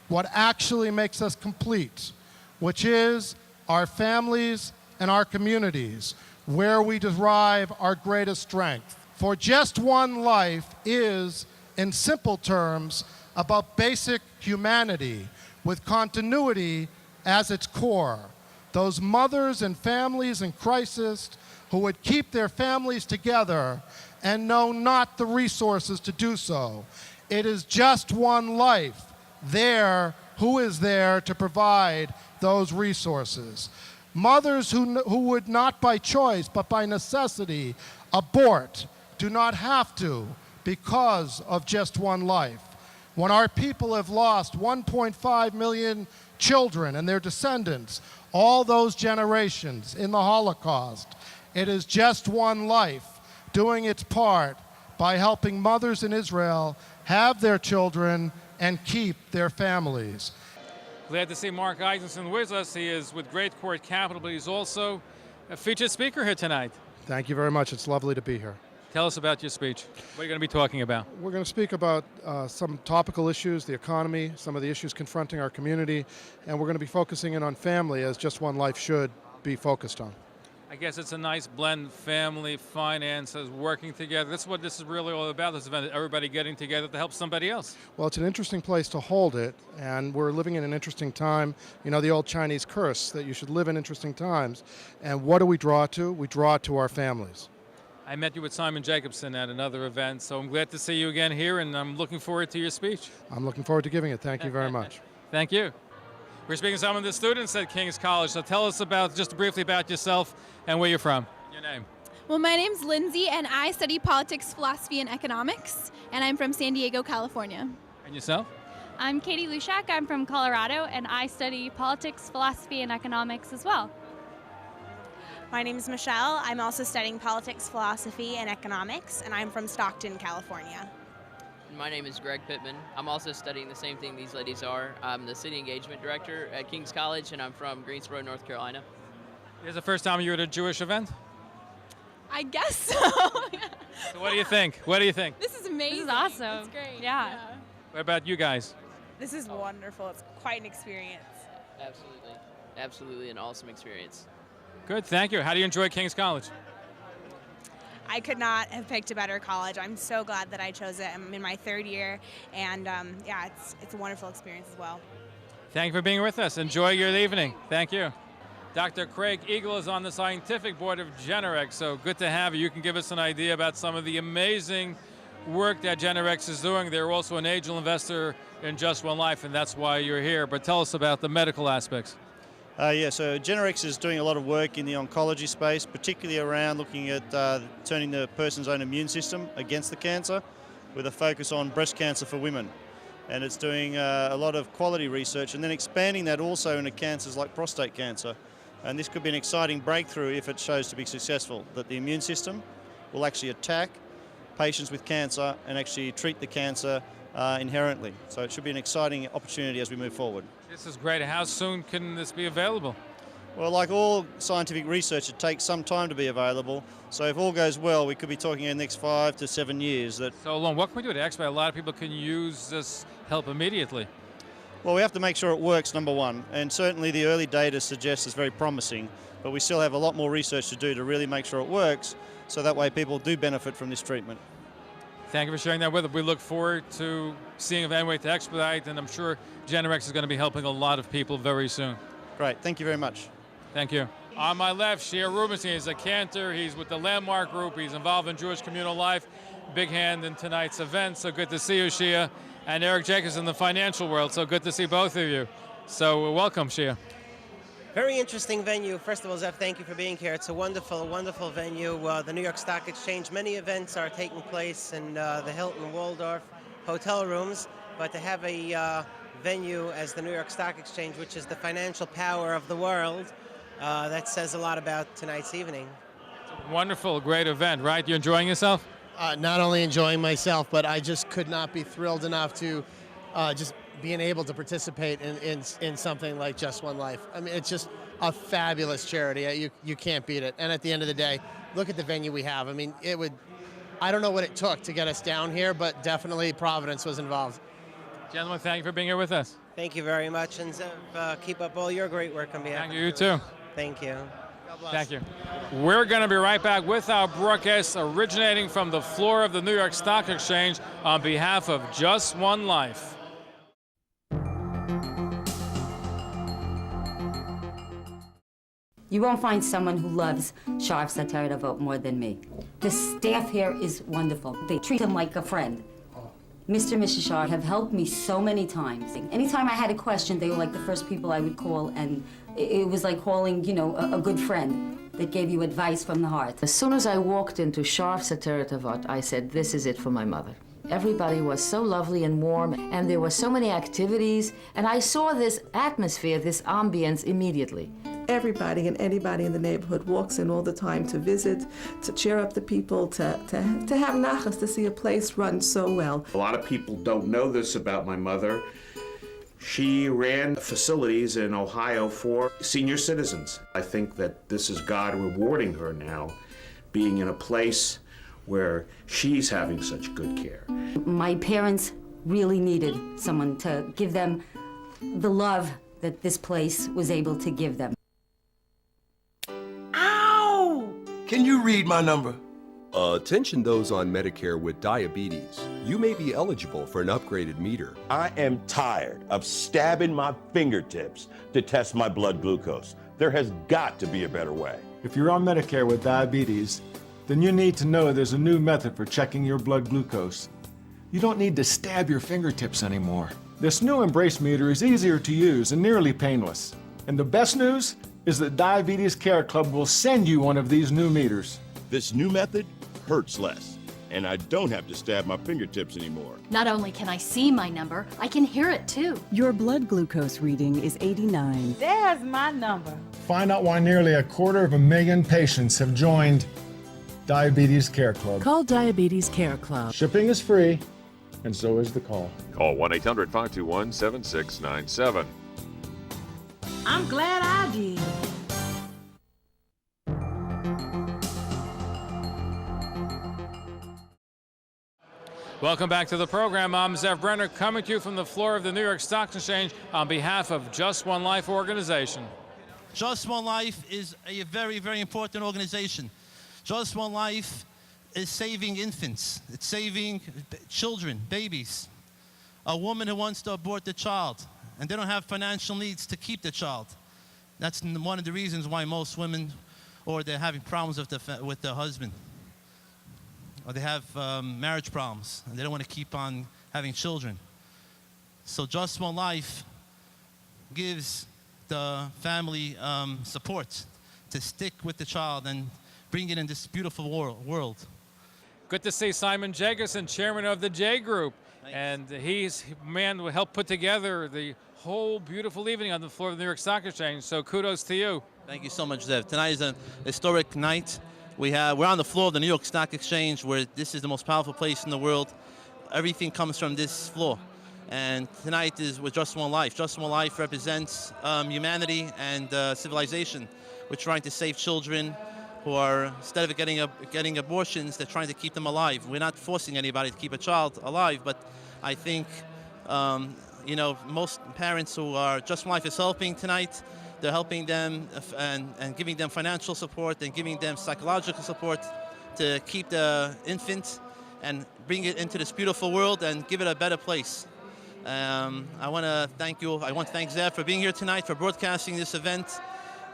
what actually makes us complete, which is our families and our communities, where we derive our greatest strength. For Just One Life is, in simple terms, about basic humanity, with continuity as its core. Those mothers and families in crisis who would keep their families together and know not the resources to do so. It is just one life there who is there to provide those resources. Mothers who would not by choice but by necessity abort do not have to because of just one life. When our people have lost 1.5 million children and their descendants, all those generations in the Holocaust, it is just one life doing its part by helping mothers in Israel have their children and keep their families. Glad to see Mark Isaacson with us. He is with Great Court Capital, but he's also a featured speaker here tonight. Thank you very much. It's lovely to be here. Tell us about your speech. What are you going to be talking about? We're going to speak about some topical issues, the economy, some of the issues confronting our community, and we're going to be focusing in on family, as Just One Life should be focused on. I guess it's a nice blend, family, finances, working together. That's what this is really all about, this event, everybody getting together to help somebody else. Well, it's an interesting place to hold it, and we're living in an interesting time. You know, the old Chinese curse that you should live in interesting times. And what do we draw to? We draw to our families. I met you with Simon Jacobson at another event, so I'm glad to see you again here, and I'm looking forward to your speech. I'm looking forward to giving it. Thank you very much. Thank you. We're speaking to some of the students at King's College, so tell us about, just briefly about yourself and where you're from. Your name. Well, my name's Lindsay, and I study politics, philosophy, and economics, and I'm from San Diego, California. And yourself? I'm Katie Lushak. I'm from Colorado, and I study politics, philosophy, and economics as well. My name is Michelle. I'm also studying politics, philosophy, and economics, and I'm from Stockton, California. My name is Greg Pittman. I'm also studying the same thing these ladies are. I'm the City Engagement Director at King's College, and I'm from Greensboro, North Carolina. Is this the first time you were at a Jewish event? I guess so. So what do you think? What do you think? This is amazing. This is awesome. It's great. Yeah. What about you guys? This is wonderful. It's quite an experience. Absolutely. Absolutely an awesome experience. Good, thank you. How do you enjoy King's College? I could not have picked a better college. I'm so glad that I chose it. I'm in my third year, and yeah, it's a wonderful experience as well. Thank you for being with us. Enjoy your evening. Thank you. Dr. Craig Eagle is on the scientific board of Generex, so good to have you. You can give us an idea about some of the amazing work that Generex is doing. They're also an angel investor in Just One Life, and that's why you're here. But tell us about the medical aspects. So Generex is doing a lot of work in the oncology space, particularly around looking at turning the person's own immune system against the cancer, with a focus on breast cancer for women. And it's doing a lot of quality research and then expanding that also into cancers like prostate cancer. And this could be an exciting breakthrough if it shows to be successful, that the immune system will actually attack patients with cancer and actually treat the cancer inherently. So it should be an exciting opportunity as we move forward. This is great. How soon can this be available? Well, like all scientific research, it takes some time to be available. So if all goes well, we could be talking in the next 5 to 7 years. So long. What can we do to expedite? A lot of people can use this help immediately. Well, we have to make sure it works, number one. And certainly the early data suggests it's very promising. But we still have a lot more research to do to really make sure it works, so that way people do benefit from this treatment. Thank you for sharing that with us. We look forward to seeing if any way to expedite, and I'm sure Generex is going to be helping a lot of people very soon. Great. Thank you very much. Thank you. On my left, Shia Rubenstein is a cantor. He's with the Landmark Group. He's involved in Jewish communal life. Big hand in tonight's event, so good to see you, Shia. And Eric Jacobs in the financial world, so good to see both of you. So welcome, Shia. Very interesting venue. First of all, Zev, thank you for being here. It's a wonderful, wonderful venue. The New York Stock Exchange, many events are taking place in the Hilton Waldorf hotel rooms, but to have a venue as the New York Stock Exchange, which is the financial power of the world, that says a lot about tonight's evening. Wonderful, great event, right? You enjoying yourself? Not only enjoying myself, but I just could not be thrilled enough to just being able to participate in something like Just One Life. I mean, it's just a fabulous charity. You can't beat it. And at the end of the day, look at the venue we have. I mean, I don't know what it took to get us down here, but definitely Providence was involved. Gentlemen, thank you for being here with us. Thank you very much, and Zev, keep up all your great work on behalf of you too. Thank you. Thank you. We're going to be right back with our broadcast originating from the floor of the New York Stock Exchange on behalf of Just One Life. You won't find someone who loves Sharf Satardavot more than me. The staff here is wonderful. They treat him like a friend. Mr. and Mrs. Sharf have helped me so many times. Anytime I had a question, they were like the first people I would call, and it was like calling, a good friend that gave you advice from the heart. As soon as I walked into Sharf Satardavot, I said, this is it for my mother. Everybody was so lovely and warm, and there were so many activities, and I saw this atmosphere, this ambience immediately. Everybody and anybody in the neighborhood walks in all the time to visit, to cheer up the people, to have nachas, to see a place run so well. A lot of people don't know this about my mother. She ran facilities in Ohio for senior citizens. I think that this is God rewarding her now, being in a place where she's having such good care. My parents really needed someone to give them the love that this place was able to give them. Can you read my number? Attention those on Medicare with diabetes. You may be eligible for an upgraded meter. I am tired of stabbing my fingertips to test my blood glucose. There has got to be a better way. If you're on Medicare with diabetes, then you need to know there's a new method for checking your blood glucose. You don't need to stab your fingertips anymore. This new Embrace meter is easier to use and nearly painless. And the best news is that Diabetes Care Club will send you one of these new meters. This new method hurts less, and I don't have to stab my fingertips anymore. Not only can I see my number, I can hear it too. Your blood glucose reading is 89. There's my number. Find out why nearly 250,000 patients have joined Diabetes Care Club. Call Diabetes Care Club. Shipping is free, and so is the call. Call 1-800-521-7697. I'm glad I did. Welcome back to the program. I'm Zev Brenner, coming to you from the floor of the New York Stock Exchange on behalf of Just One Life organization. Just One Life is a very, very important organization. Just One Life is saving infants. It's saving children, babies. A woman who wants to abort the child, and they don't have financial needs to keep the child. That's one of the reasons why most women, or they're having problems with their husband, or they have marriage problems, and they don't want to keep on having children. So Just One Life gives the family support to stick with the child and bring it in this beautiful world. Good to see Simon Jacobson, chairman of the J Group. And he's man who helped put together the whole beautiful evening on the floor of the New York Stock Exchange. So kudos to you. Thank you so much, Zev. Tonight is a historic night. We're on the floor of the New York Stock Exchange, where this is the most powerful place in the world. Everything comes from this floor. And tonight is with Just One Life. Just One Life represents humanity and civilization. We're trying to save children who are, instead of getting abortions, they're trying to keep them alive. We're not forcing anybody to keep a child alive, but I think, most parents who are Just One Life is helping tonight. They're helping them and giving them financial support and giving them psychological support to keep the infant and bring it into this beautiful world and give it a better place. I want to thank you. I want to thank Zev for being here tonight, for broadcasting this event.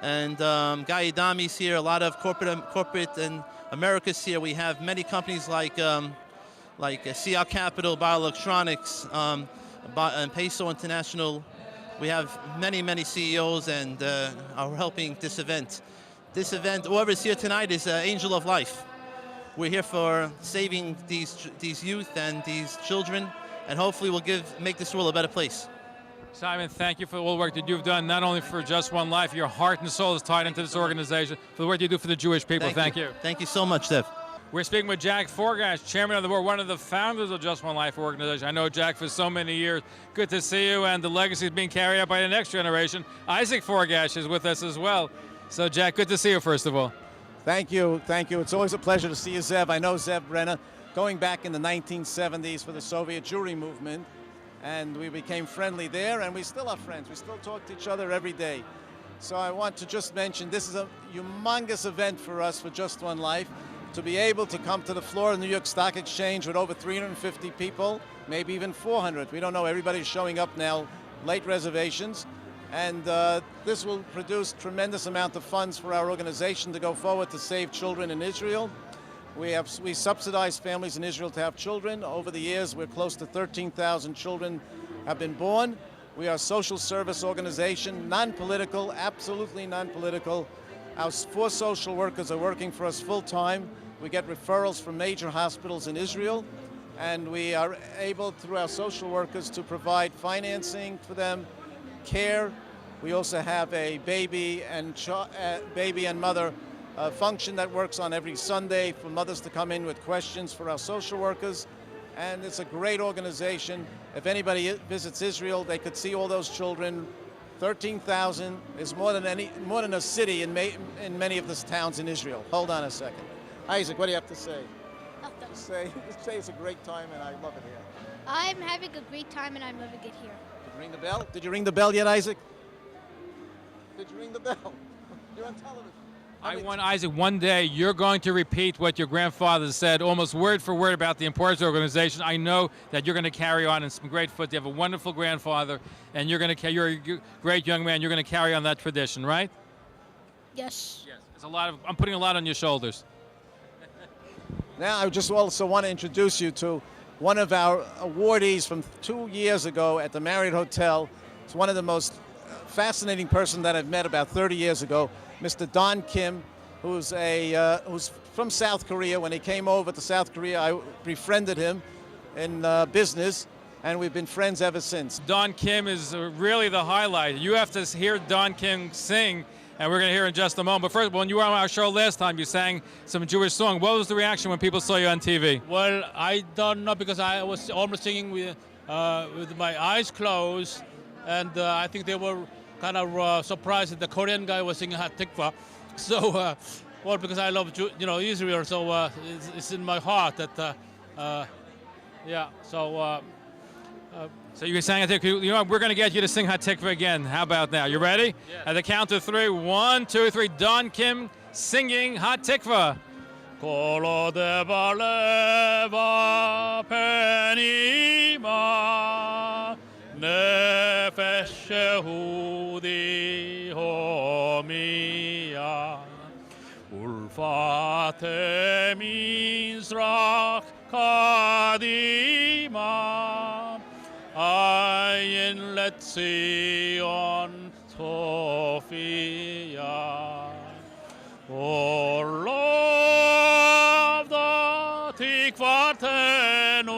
And Guy Adami's here, a lot of corporate and America's here. We have many companies like CR Capital, Bioelectronics, and Peso International. We have many CEOs and are helping this event. This event, whoever's here tonight is an angel of life. We're here for saving these youth and these children, and hopefully we'll make this world a better place. Simon, thank you for all the work that you've done, not only for Just One Life. Your heart and soul is tied into this organization, for the work you do for the Jewish people. Thank you. Thank you so much, Zev. We're speaking with Jack Forgash, chairman of the board, one of the founders of Just One Life organization. I know Jack for so many years. Good to see you, and the legacy is being carried out by the next generation. Isaac Forgash is with us as well. So, Jack, good to see you, first of all. Thank you. It's always a pleasure to see you, Zev. I know Zev Brenner, going back in the 1970s for the Soviet Jewry movement, and we became friendly there, and we still are friends. We still talk to each other every day. So I want to just mention this is a humongous event for us for Just One Life. To be able to come to the floor of the New York Stock Exchange with over 350 people, maybe even 400. We don't know. Everybody's showing up now, late reservations. And this will produce tremendous amount of funds for our organization to go forward to save children in Israel. We subsidize families in Israel to have children. Over the years, we're close to 13,000 children have been born. We are a social service organization, non-political, absolutely non-political. Our 4 social workers are working for us full-time. We get referrals from major hospitals in Israel, and we are able, through our social workers, to provide financing for them, care. We also have a baby and mother function that works on every Sunday for mothers to come in with questions for our social workers. And it's a great organization. If anybody visits Israel, they could see all those children. 13,000 is more than a city in many of the towns in Israel. Hold on a second. Isaac, what do you have to say? Nothing. Say it's a great time and I love it here. I'm having a great time and I'm loving it here. Did you ring the bell? Did you ring the bell yet, Isaac? Did you ring the bell? You're on television. I want, Isaac, one day you're going to repeat what your grandfather said, almost word for word, about the importance of the organization. I know that you're going to carry on in some great foot. You have a wonderful grandfather, and you're a great young man. You're going to carry on that tradition, right? Yes. Yes. I'm putting a lot on your shoulders. Now, I just also want to introduce you to one of our awardees from 2 years ago at the Marriott Hotel. It's one of the most fascinating person that I've met about 30 years ago, Mr. Don Kim, who's from South Korea. When he came over to South Korea, I befriended him in business, and we've been friends ever since. Don Kim is really the highlight. You have to hear Don Kim sing, and we're going to hear in just a moment. But first, when you were on our show last time, you sang some Jewish song. What was the reaction when people saw you on TV? Well, I don't know, because I was almost singing with my eyes closed, and I think they were kind of surprised that the Korean guy was singing Hat Tikva. So, well, because I love Israel, so it's in my heart that, yeah. So. So you sang Hat Tikva. You know, we're going to get you to sing Hat Tikva again. How about now? You ready? Yeah. At the count of 3, 1, 2, 3. Don Kim singing Hat Tikva. Kolo de baleva penima nefesh Yehudi homia ulfate mizrach kadima ayin letzion Sophia. O love the tikvatenu,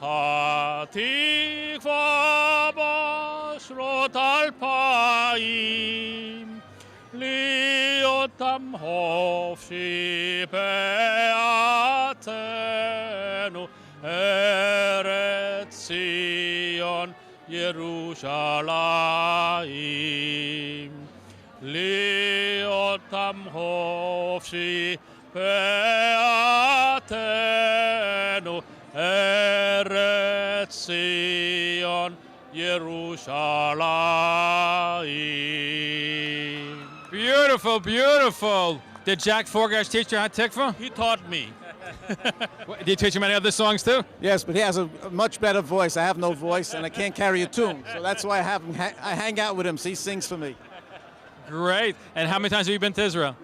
ha tikva basrot alpaim, liotam hofshi peatenu, Eretz Zion Yerushalayim. Liotam hofshi peatenu, Eretz Zion Yerushalayim. Beautiful, beautiful. Did Jack Forgash teach you how to tikva? He taught me. Did you teach him any other songs too? Yes, but he has a much better voice. I have no voice, and I can't carry a tune. So that's why I hang out with him, so he sings for me. Great. And how many times have you been to Israel?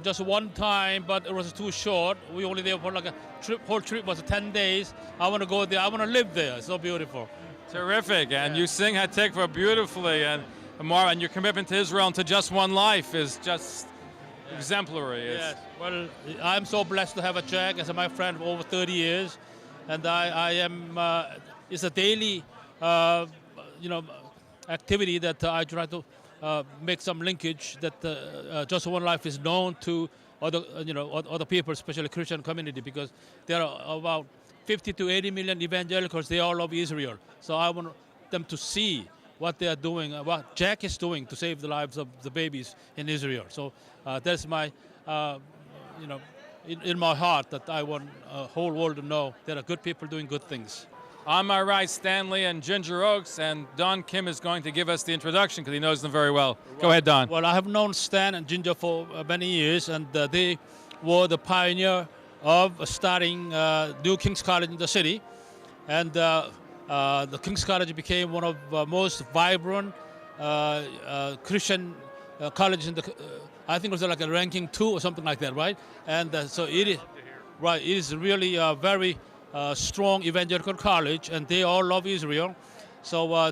Just one time, but it was too short. We only there for like a trip. Whole trip was 10 days. I want to go there. I want to live there. It's so beautiful. Terrific. And you sing Hatikva beautifully. And your commitment to Israel and to just one life is just exemplary. Yes. Well, I'm so blessed to have a Jack as my friend for over 30 years, and I am. It's a daily, activity that I try to make some linkage that Just One Life is known to other people, especially Christian community, because there are about 50 to 80 million evangelicals. They all love Israel, so I want them to see what they are doing, what Jack is doing to save the lives of the babies in Israel. So that's my, in my heart that I want the whole world to know there are good people doing good things. On my right, Stanley and Ginger Oaks, and Don Kim is going to give us the introduction because he knows them very well. Go ahead, Don. Well, I have known Stan and Ginger for many years, and they were the pioneer of starting New King's College in the city. And the King's College became one of the most vibrant Christian colleges in the. I think it was like a ranking 2 or something like that, right? And so it is, right. It is really a very strong evangelical college, and they all love Israel. So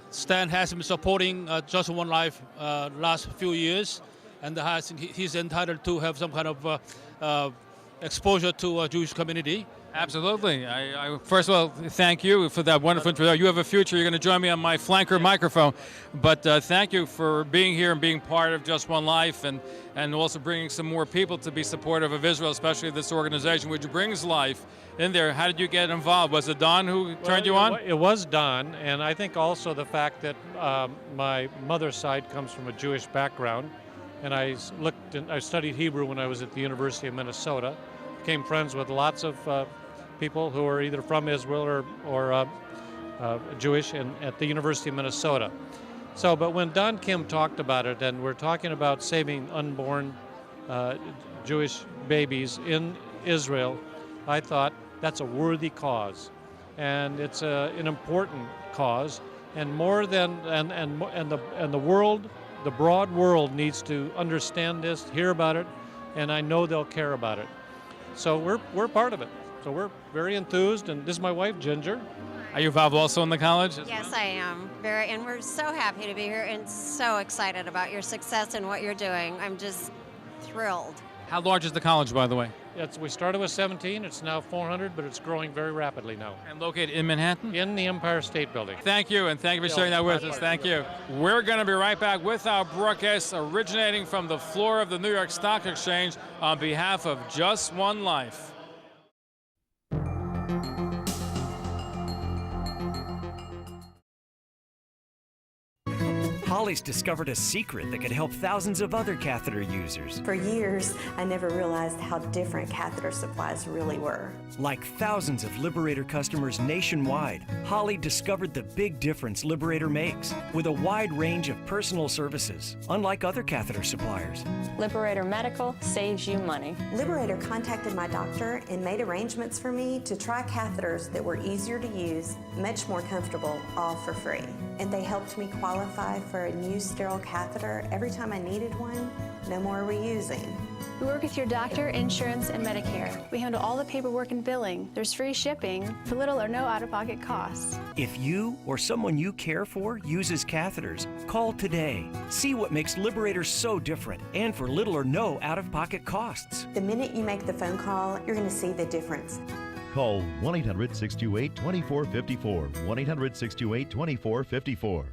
Stan has been supporting Just One Life last few years, and he's entitled to have some kind of exposure to a Jewish community. Absolutely. I first of all, thank you for that wonderful introduction. You have a future. You're going to join me on my flanker microphone. But thank you for being here and being part of Just One Life, and also bringing some more people to be supportive of Israel, especially this organization, which brings life in there. How did you get involved? Was it Don who turned you on? It was Don, and I think also the fact that my mother's side comes from a Jewish background, and I studied Hebrew when I was at the University of Minnesota. Became friends with lots of people who are either from Israel or Jewish at the University of Minnesota. So, but when Don Kim talked about it, and we're talking about saving unborn Jewish babies in Israel, I thought that's a worthy cause, and it's an important cause, and more than and the world, the broad world needs to understand this, hear about it, and I know they'll care about it. So we're part of it. So we're very enthused, and this is my wife, Ginger. Are you involved also in the college? Yes, I am. And we're so happy to be here and so excited about your success and what you're doing. I'm just thrilled. How large is the college, by the way? We started with 17. It's now 400, but it's growing very rapidly now. And located in Manhattan? In the Empire State Building. Thank you, and thank you for sharing that with us. Thank you. We're going to be right back with our broadcast originating from the floor of the New York Stock Exchange on behalf of Just One Life. Holly's discovered a secret that could help thousands of other catheter users. For years, I never realized how different catheter supplies really were. Like thousands of Liberator customers nationwide, Holly discovered the big difference Liberator makes with a wide range of personal services, unlike other catheter suppliers. Liberator Medical saves you money. Liberator contacted my doctor and made arrangements for me to try catheters that were easier to use, much more comfortable, all for free. And they helped me qualify for a new sterile catheter every time I needed one. No more reusing. We work with your doctor, insurance, and Medicare. We handle all the paperwork and billing. There's free shipping for little or no out-of-pocket costs. If you or someone you care for uses catheters, call today. See what makes Liberator so different and for little or no out-of-pocket costs. The minute you make the phone call, you're going to see the difference. Call 1-800-628-2454. 1-800-628-2454.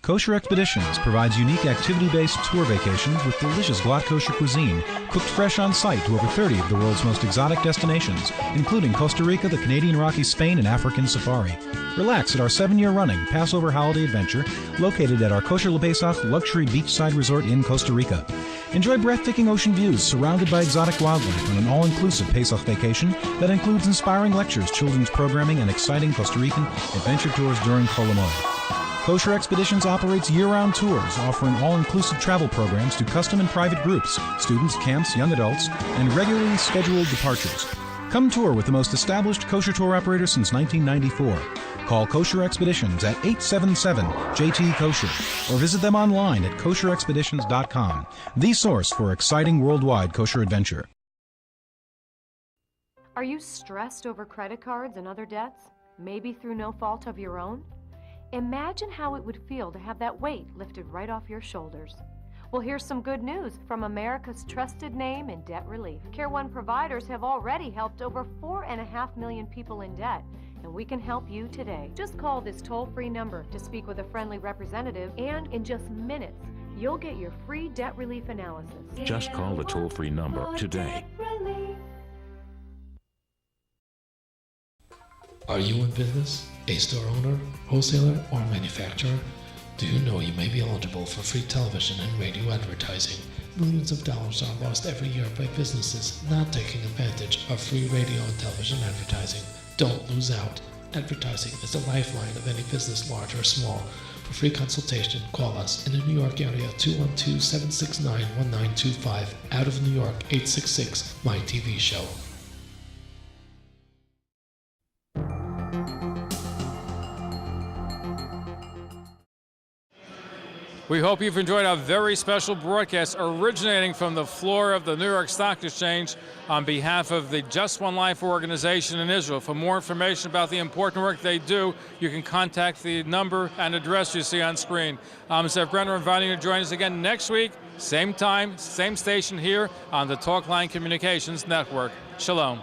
Kosher Expeditions provides unique activity-based tour vacations with delicious glatt kosher cuisine, cooked fresh on site to over 30 of the world's most exotic destinations, including Costa Rica, the Canadian Rockies, Spain, and African safari. Relax at our 7-year-running Passover holiday adventure located at our Kosher LePesach luxury beachside resort in Costa Rica. Enjoy breathtaking ocean views surrounded by exotic wildlife on an all-inclusive Pesach vacation that includes inspiring lectures, children's programming, and exciting Costa Rican adventure tours during Chol Hamoed. Kosher Expeditions operates year-round tours, offering all-inclusive travel programs to custom and private groups, students, camps, young adults, and regularly scheduled departures. Come tour with the most established kosher tour operator since 1994. Call Kosher Expeditions at 877-JT-KOSHER or visit them online at kosherexpeditions.com, the source for exciting worldwide kosher adventure. Are you stressed over credit cards and other debts, maybe through no fault of your own? Imagine how it would feel to have that weight lifted right off your shoulders. Well, here's some good news from America's trusted name in debt relief. Care One providers have already helped over 4.5 million people in debt, and we can help you today. Just call this toll-free number to speak with a friendly representative, and in just minutes, you'll get your free debt relief analysis. Just call the toll-free number today. Are you in business, a store owner, wholesaler, or manufacturer? Do you know you may be eligible for free television and radio advertising? Millions of dollars are lost every year by businesses not taking advantage of free radio and television advertising. Don't lose out. Advertising is the lifeline of any business, large or small. For free consultation, call us in the New York area 212-769-1925. Out of New York, 866 My TV Show. We hope you've enjoyed our very special broadcast originating from the floor of the New York Stock Exchange on behalf of the Just One Life organization in Israel. For more information about the important work they do, you can contact the number and address you see on screen. I'm Zev Brenner, inviting you to join us again next week, same time, same station here on the Talkline Communications Network. Shalom.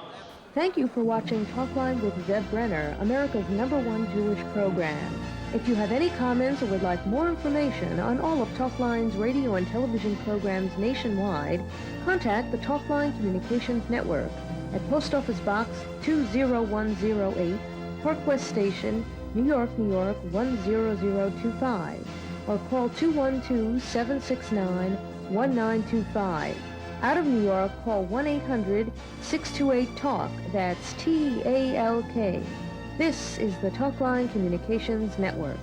Thank you for watching Talkline with Zev Brenner, America's #1 Jewish program. If you have any comments or would like more information on all of Talkline's radio and television programs nationwide, contact the Talkline Communications Network at Post Office Box 20108, Park West Station, New York, New York 10025, or call 212-769-1925. Out of New York, call 1-800-628-TALK. That's TALK. This is the Talkline Communications Network.